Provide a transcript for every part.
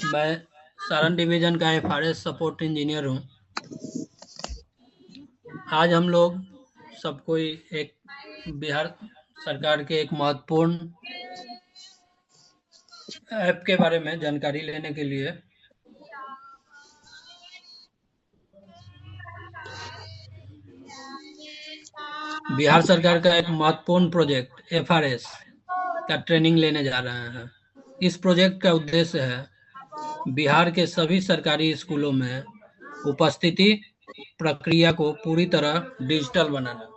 मैं सारण डिवीजन का FRS support engineer हूँ। आज हम लोग सबको एक बिहार सरकार के एक महत्वपूर्ण ऐप के बारे में जानकारी लेने के लिए बिहार सरकार का एक महत्वपूर्ण प्रोजेक्ट एफआरएस का ट्रेनिंग लेने जा रहे हैं। इस प्रोजेक्ट का उद्देश्य है बिहार के सभी सरकारी स्कूलों में उपस्थिति प्रक्रिया को पूरी तरह डिजिटल बनाना।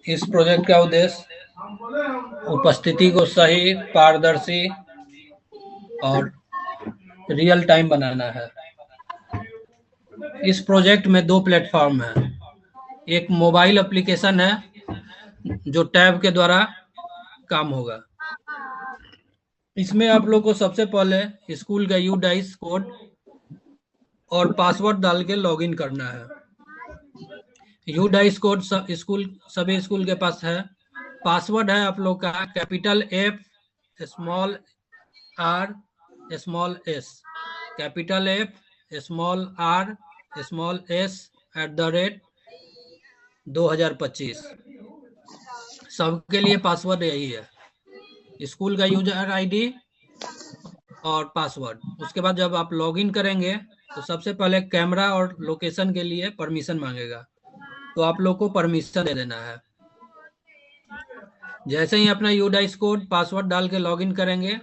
इस प्रोजेक्ट का उद्देश्य उपस्थिति को सही, पारदर्शी और रियल टाइम बनाना है। इस प्रोजेक्ट में 2 प्लेटफॉर्म हैं। एक मोबाइल एप्लीकेशन है जो टैब के द्वारा काम होगा। इसमें आप लोग को सबसे पहले स्कूल का यूडाइस कोड और पासवर्ड डाल के लॉगिन करना है। यूडाइस कोड सभी स्कूल के पास है। पासवर्ड है आप लोग का capital F small r small s, capital F small r small s @2025। सबके लिए पासवर्ड यही है, स्कूल का यूजर आईडी और पासवर्ड। उसके बाद जब आप लॉगिन करेंगे तो सबसे पहले कैमरा और लोकेशन के लिए परमिशन मांगेगा, तो आप लोग को परमिशन दे देना है। जैसे ही अपना यूडाइस कोड पासवर्ड डाल के लॉगिन करेंगे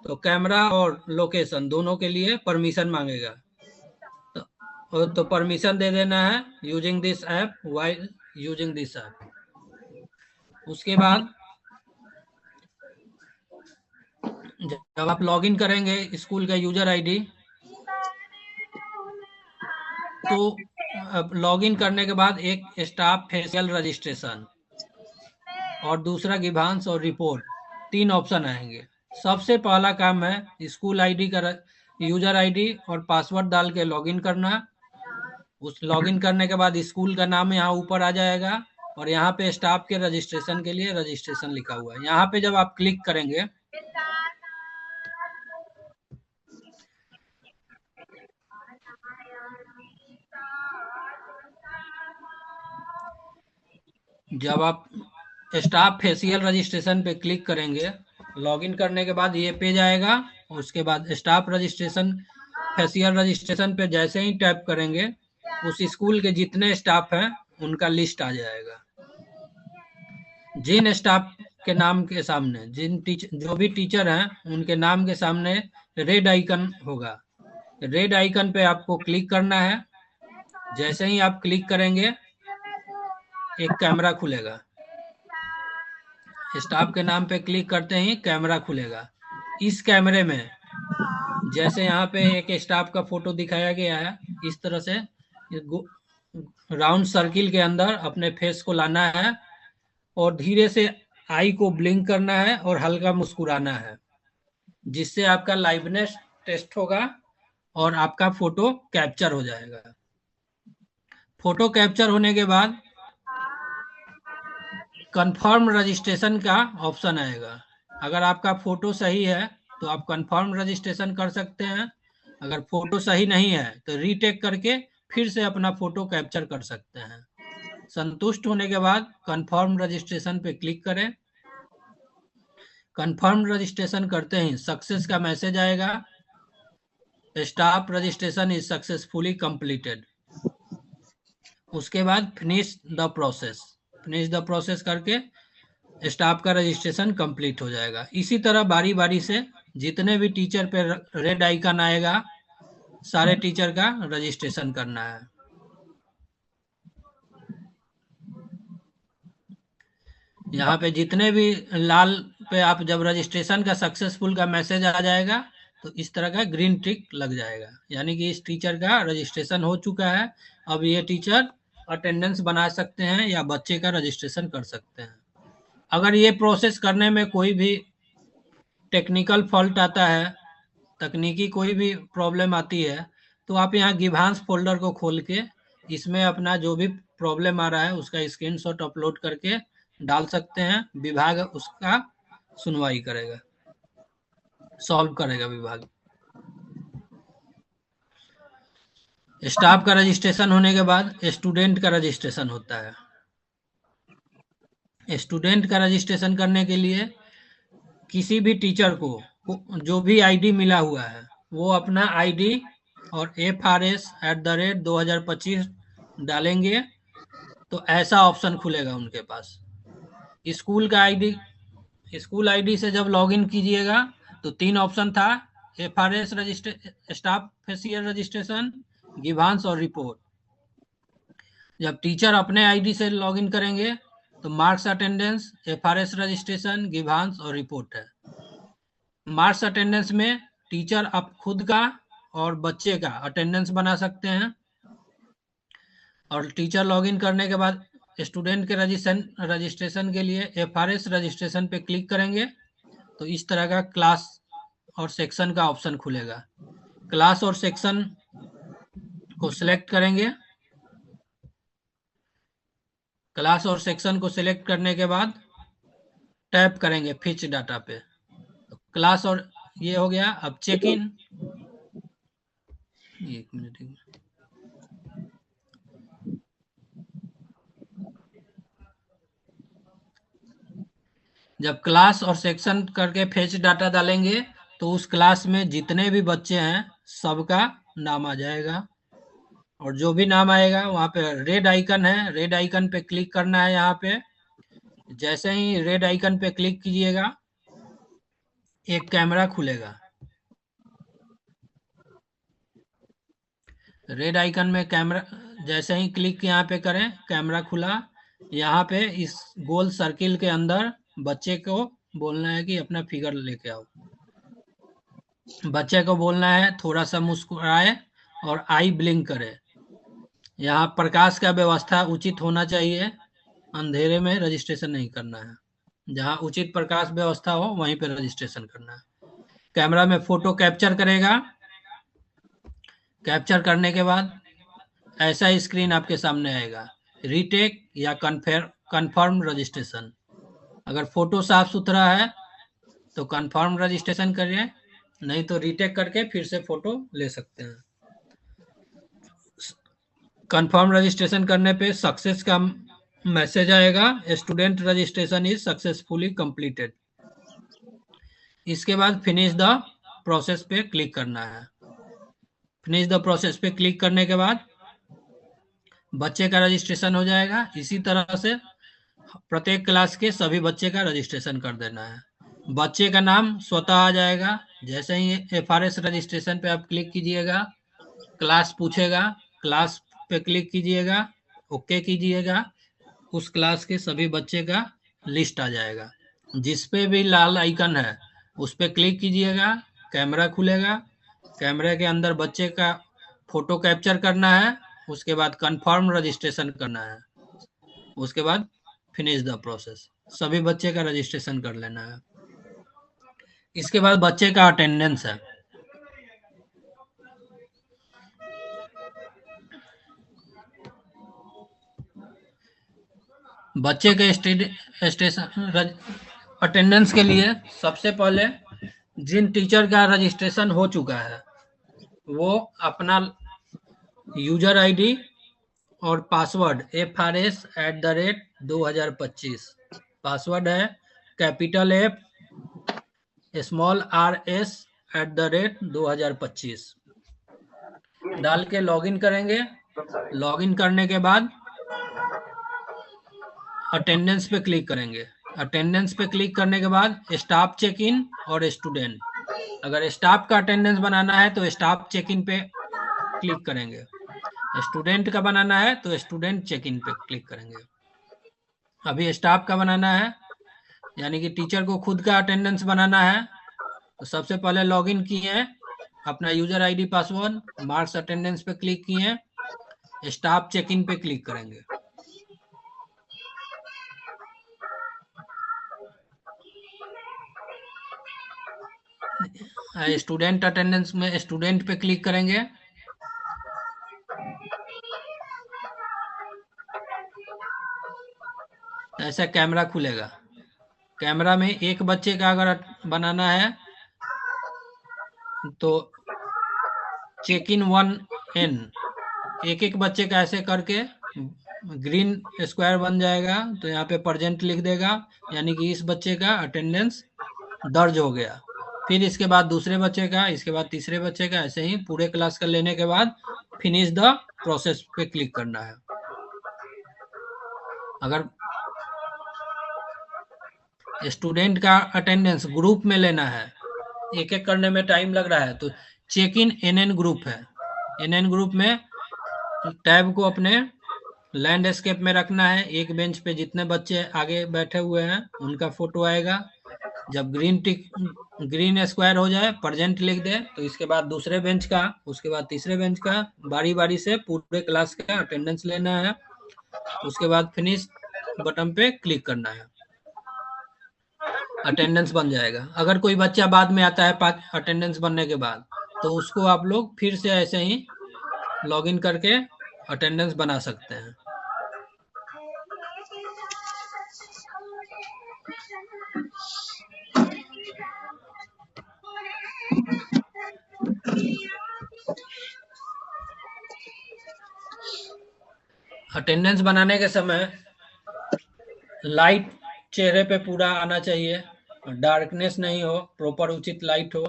तो कैमरा और लोकेशन दोनों के लिए परमिशन मांगेगा, तो परमिशन दे देना है using this app while using this app. उसके बाद जब आप लॉगिन करेंगे स्कूल का यूजर आईडी, तो लॉगिन करने के बाद एक स्टाफ फेशियल रजिस्ट्रेशन और दूसरा गिभांस और रिपोर्ट, 3 ऑप्शन आएंगे। सबसे पहला काम है स्कूल आईडी का यूजर आईडी और पासवर्ड डाल के लॉगिन करना। उस लॉगिन करने के बाद स्कूल का नाम यहाँ ऊपर आ जाएगा और यहाँ पे स्टाफ के रजिस्ट्रेशन के लिए रजिस्ट्रेशन लिखा हुआ है। यहाँ पे जब आप क्लिक करेंगे जब आप स्टाफ फेशियल रजिस्ट्रेशन पे क्लिक करेंगे, लॉगिन करने के बाद ये पेज आएगा। उसके बाद स्टाफ रजिस्ट्रेशन फेशियल रजिस्ट्रेशन पे जैसे ही टैप करेंगे उस स्कूल के जितने स्टाफ हैं उनका लिस्ट आ जाएगा। जिन स्टाफ के नाम के सामने जो भी टीचर हैं उनके नाम के सामने रेड आइकन होगा। रेड आइकन पे आपको क्लिक करना है। जैसे ही आप क्लिक करेंगे एक कैमरा खुलेगा। स्टाफ के नाम पे क्लिक करते ही कैमरा खुलेगा। इस कैमरे में जैसे यहाँ पे एक स्टाफ का फोटो दिखाया गया है, इस तरह से राउंड सर्किल के अंदर अपने फेस को लाना है और धीरे से आई को ब्लिंक करना है और हल्का मुस्कुराना है, जिससे आपका लाइवनेस टेस्ट होगा और आपका फोटो कैप्चर हो जाएगा। फोटो कैप्चर होने के बाद कंफर्म रजिस्ट्रेशन का ऑप्शन आएगा। अगर आपका फोटो सही है तो आप कंफर्म रजिस्ट्रेशन कर सकते हैं। अगर फोटो सही नहीं है तो रीटेक करके फिर से अपना फोटो कैप्चर कर सकते हैं। संतुष्ट होने के बाद कंफर्म रजिस्ट्रेशन पे क्लिक करें। कंफर्म रजिस्ट्रेशन करते ही सक्सेस का मैसेज आएगा, staff registration is successfully completed. उसके बाद फिनिश द प्रोसेस करके स्टाफ का रजिस्ट्रेशन कंप्लीट हो जाएगा। इसी तरह बारी बारी से जितने भी टीचर पे रेड आइकन आएगा सारे टीचर का रजिस्ट्रेशन करना है। यहाँ पे जितने भी लाल पे आप जब रजिस्ट्रेशन का सक्सेसफुल का मैसेज आ जाएगा तो इस तरह का ग्रीन टिक लग जाएगा, यानी कि इस टीचर का रजिस्ट्रेशन हो चुका है। अब ये टीचर अटेंडेंस बना सकते हैं या बच्चे का रजिस्ट्रेशन कर सकते हैं। अगर ये प्रोसेस करने में कोई भी टेक्निकल फॉल्ट आता है, तकनीकी कोई भी प्रॉब्लम आती है, तो आप यहाँ गिभांस फोल्डर को खोल के इसमें अपना जो भी प्रॉब्लम आ रहा है उसका स्क्रीनशॉट अपलोड करके डाल सकते हैं। विभाग उसका सुनवाई करेगा, सॉल्व करेगा विभाग। स्टाफ का रजिस्ट्रेशन होने के बाद स्टूडेंट का रजिस्ट्रेशन होता है। स्टूडेंट का रजिस्ट्रेशन करने के लिए किसी भी टीचर को जो भी आईडी मिला हुआ है वो अपना आईडी और FRS@2025 डालेंगे तो ऐसा ऑप्शन खुलेगा उनके पास। स्कूल का आईडी, स्कूल आईडी से जब लॉगिन कीजिएगा तो 3 ऑप्शन था, FRS registration, staff facial registration, grievance और रिपोर्ट। जब टीचर अपने आईडी से लॉगिन करेंगे तो marks attendance, FRS registration, grievance और रिपोर्ट है। मार्क्स अटेंडेंस में टीचर आप खुद का और बच्चे का अटेंडेंस बना सकते हैं। और टीचर लॉगिन करने के बाद स्टूडेंट के रजिस्ट्रेशन के लिए FRS रजिस्ट्रेशन पे क्लिक करेंगे तो इस तरह का क्लास और सेक्शन का ऑप्शन खुलेगा। क्लास और सेक्शन को सिलेक्ट करेंगे। क्लास और सेक्शन को सिलेक्ट करने के बाद टैप करेंगे फिच डाटा पे। क्लास और ये हो गया। अब चेक इन, एक मिनट, जब क्लास और सेक्शन करके फेच डाटा डालेंगे तो उस क्लास में जितने भी बच्चे हैं सबका नाम आ जाएगा। और जो भी नाम आएगा वहां पे रेड आइकन है, रेड आइकन पे क्लिक करना है। यहाँ पे जैसे ही रेड आइकन पे क्लिक कीजिएगा एक कैमरा खुलेगा। रेड आइकन में कैमरा जैसे ही क्लिक यहाँ पे करें कैमरा खुला। यहाँ पे इस गोल सर्किल के अंदर बच्चे को बोलना है कि अपना फिगर लेके आओ। बच्चे को बोलना है थोड़ा सा मुस्कुराए और आई ब्लिंक करे। यहाँ प्रकाश का व्यवस्था उचित होना चाहिए, अंधेरे में रजिस्ट्रेशन नहीं करना है। जहाँ उचित प्रकाश व्यवस्था हो वहीं पे रजिस्ट्रेशन करना है। कैमरा में फोटो कैप्चर करेगा। कैप्चर करने के बाद ऐसा स्क्रीन आपके सामने आएगा, रीटेक या कन्फर्म रजिस्ट्रेशन। अगर फोटो साफ सुथरा है तो कन्फर्म रजिस्ट्रेशन करिए, नहीं तो रीटेक करके फिर से फोटो ले सकते हैं। कन्फर्म रजिस्ट्रेशन करने पे सक्सेस का मैसेज आएगा, student registration is successfully completed. इसके बाद फिनिश द प्रोसेस पे क्लिक करना है। फिनिश द प्रोसेस पे क्लिक करने के बाद बच्चे का रजिस्ट्रेशन हो जाएगा। इसी तरह से प्रत्येक क्लास के सभी बच्चे का रजिस्ट्रेशन कर देना है। बच्चे का नाम स्वतः आ जाएगा। जैसे ही FRS रजिस्ट्रेशन पे आप क्लिक कीजिएगा क्लास पूछेगा, क्लास पे क्लिक कीजिएगा, ओके कीजिएगा, उस क्लास के सभी बच्चे का लिस्ट आ जाएगा। जिस पे भी लाल आइकन है उस पे क्लिक कीजिएगा, कैमरा खुलेगा। कैमरे के अंदर बच्चे का फोटो कैप्चर करना है, उसके बाद कंफर्म रजिस्ट्रेशन करना है, उसके बाद फिनिश द प्रोसेस। सभी बच्चे का रजिस्ट्रेशन कर लेना है। इसके बाद बच्चे का अटेंडेंस है। बच्चे के स्टेशन अटेंडेंस के लिए सबसे पहले जिन टीचर का रजिस्ट्रेशन हो चुका है वो अपना यूजर आईडी और पासवर्ड FRS@2025 पासवर्ड है कैपिटल F स्मॉल RS@2025 डाल के लॉगिन करेंगे। लॉगिन करने के बाद अटेंडेंस पे क्लिक करेंगे। अटेंडेंस पे क्लिक करने के बाद स्टाफ चेक इन और स्टूडेंट, अगर स्टाफ का अटेंडेंस बनाना है तो स्टाफ चेक इन पे क्लिक करेंगे, स्टूडेंट का बनाना है तो स्टूडेंट चेक इन पे क्लिक करेंगे। अभी स्टाफ का बनाना है यानी कि टीचर को खुद का अटेंडेंस बनाना है तो सबसे पहले लॉगिन किए हैं, अपना user ID password, marks attendance पे क्लिक किए, स्टाफ चेक इन पे क्लिक करेंगे। स्टूडेंट अटेंडेंस में स्टूडेंट पे क्लिक करेंगे। ऐसा कैमरा खुलेगा। कैमरा में एक बच्चे का अगर बनाना है तो चेक इन 1N, एक एक बच्चे का ऐसे करके ग्रीन स्क्वायर बन जाएगा। तो यहाँ पे प्रेजेंट लिख देगा, यानी कि इस बच्चे का अटेंडेंस दर्ज हो गया। फिर इसके बाद दूसरे बच्चे का, इसके बाद तीसरे बच्चे का, ऐसे ही पूरे क्लास का लेने के बाद फिनिश द प्रोसेस पे क्लिक करना है। अगर स्टूडेंट का अटेंडेंस ग्रुप में लेना है, एक एक करने में टाइम लग रहा है, तो चेक इन NN ग्रुप है। NN ग्रुप में टैब को अपने लैंडस्केप में रखना है। एक बेंच पे जितने बच्चे आगे बैठे हुए हैं उनका फोटो आएगा। जब ग्रीन स्क्वायर हो जाए, प्रेजेंट लिख दे, तो इसके बाद दूसरे बेंच का, उसके बाद तीसरे बेंच का, बारी बारी से पूरे क्लास का अटेंडेंस लेना है। उसके बाद फिनिश बटन पे क्लिक करना है, अटेंडेंस बन जाएगा। अगर कोई बच्चा बाद में आता है अटेंडेंस बनने के बाद, तो उसको आप लोग फिर से ऐसे ही लॉगिन करके अटेंडेंस बना सकते हैं। अटेंडेंस बनाने के समय लाइट चेहरे पे पूरा आना चाहिए, डार्कनेस नहीं हो, प्रॉपर उचित लाइट हो।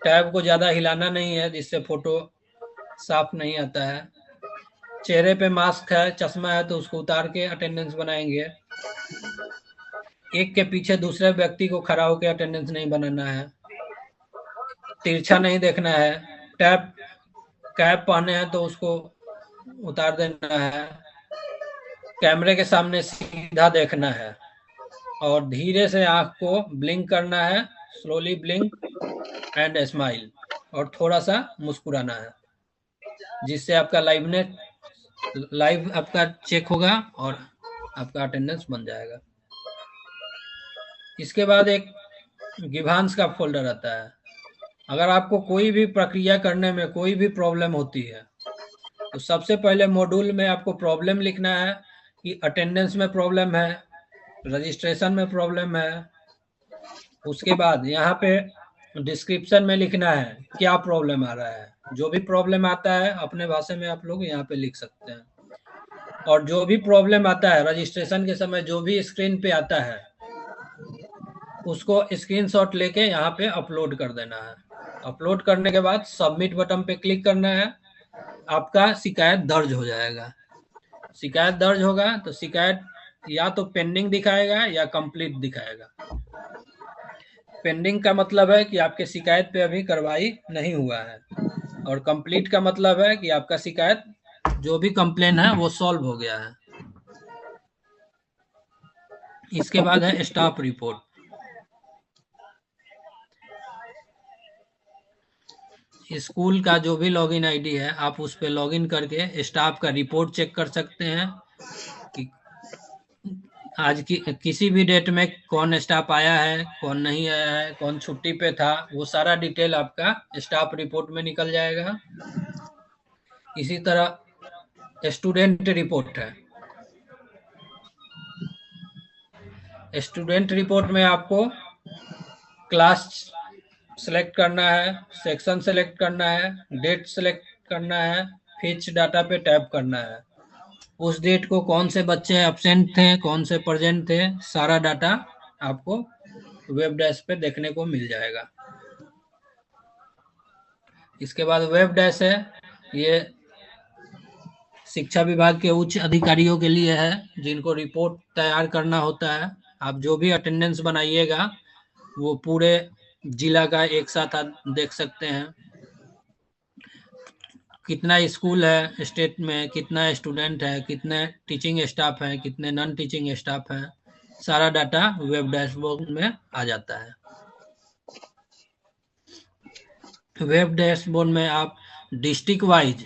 टैब को ज्यादा हिलाना नहीं है, जिससे फोटो साफ नहीं आता है। चेहरे पे मास्क है, चश्मा है, तो उसको उतार के अटेंडेंस बनाएंगे। एक के पीछे दूसरे व्यक्ति को खड़ा होकर अटेंडेंस नहीं बनाना है। तिरछा नहीं देखना है। कैप पहने हैं तो उसको उतार देना है। कैमरे के सामने सीधा देखना है और धीरे से आंख को ब्लिंक करना है, स्लोली ब्लिंक एंड स्माइल, और थोड़ा सा मुस्कुराना है, जिससे आपका लाइव आपका चेक होगा और आपका अटेंडेंस बन जाएगा। इसके बाद एक गिवांश का फोल्डर आता है। अगर आपको कोई भी प्रक्रिया करने में कोई भी प्रॉब्लम होती है, तो सबसे पहले मॉड्यूल में आपको प्रॉब्लम लिखना है कि अटेंडेंस में प्रॉब्लम है, रजिस्ट्रेशन में प्रॉब्लम है। उसके बाद यहाँ पे डिस्क्रिप्शन में लिखना है क्या प्रॉब्लम आ रहा है। जो भी प्रॉब्लम आता है अपने भाषा में आप लोग यहाँ पे लिख सकते हैं। और जो भी प्रॉब्लम आता है रजिस्ट्रेशन के समय, जो भी स्क्रीन पे आता है, उसको स्क्रीनशॉट लेके यहाँ पे अपलोड कर देना है। अपलोड करने के बाद सबमिट बटन पे क्लिक करना है। आपका शिकायत दर्ज हो जाएगा। शिकायत दर्ज होगा तो शिकायत या तो पेंडिंग दिखाएगा या कंप्लीट दिखाएगा। पेंडिंग का मतलब है कि आपके शिकायत पे अभी कार्रवाई नहीं हुआ है, और कंप्लीट का मतलब है कि आपका शिकायत, जो भी कंप्लेन है, वो सॉल्व हो गया है। इसके बाद है स्टाफ रिपोर्ट। स्कूल का जो भी लॉगिन आईडी है, आप उस पर लॉगिन करके स्टाफ का रिपोर्ट चेक कर सकते हैं कि आज की किसी भी डेट में कौन स्टाफ आया है, कौन नहीं आया है, कौन छुट्टी पे था, वो सारा डिटेल आपका स्टाफ रिपोर्ट में निकल जाएगा। इसी तरह स्टूडेंट रिपोर्ट है। स्टूडेंट रिपोर्ट में आपको क्लास सेलेक्ट करना है, सेक्शन सेलेक्ट करना है, डेट सेलेक्ट करना है, फिच डाटा पे टैप करना है। उस डेट को कौन से बच्चे एब्सेंट थे, कौन से प्रेजेंट थे, सारा डाटा आपको वेब डैश पे देखने को मिल जाएगा। इसके बाद वेब डैश है, ये शिक्षा विभाग के उच्च अधिकारियों के लिए है, जिनको रिपोर्ट तैयार करना होता है। आप जो भी अटेंडेंस बनाइएगा वो पूरे जिला का एक साथ आप देख सकते हैं। कितना स्कूल है स्टेट में, कितना स्टूडेंट है, कितने टीचिंग स्टाफ है, कितने नॉन टीचिंग स्टाफ है, सारा डाटा वेब डैशबोर्ड में आ जाता है। वेब डैशबोर्ड में आप डिस्ट्रिक्ट वाइज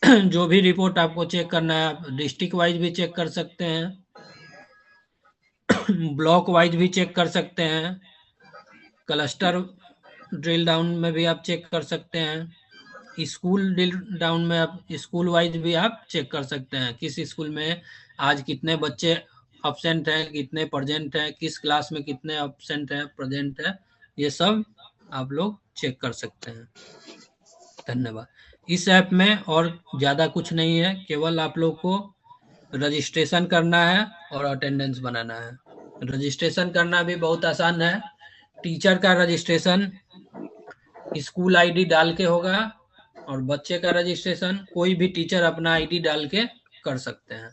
जो भी रिपोर्ट आपको चेक करना है, आप डिस्ट्रिक्ट वाइज भी चेक कर सकते हैं, ब्लॉक वाइज भी चेक कर सकते हैं, क्लस्टर ड्रिल डाउन में भी आप चेक कर सकते हैं, स्कूल ड्रिल डाउन में आप स्कूल वाइज भी आप चेक कर सकते हैं, किस स्कूल में आज कितने बच्चे अब्सेंट हैं, कितने प्रेजेंट हैं, किस क्लास में कितने अब्सेंट हैं, प्रेजेंट है, ये सब आप लोग चेक कर सकते हैं। धन्यवाद। इस ऐप में और ज़्यादा कुछ नहीं है, केवल आप लोग को रजिस्ट्रेशन करना है और अटेंडेंस बनाना है। रजिस्ट्रेशन करना भी बहुत आसान है। टीचर का रजिस्ट्रेशन स्कूल आईडी डाल के होगा और बच्चे का रजिस्ट्रेशन कोई भी टीचर अपना आईडी डाल के कर सकते हैं।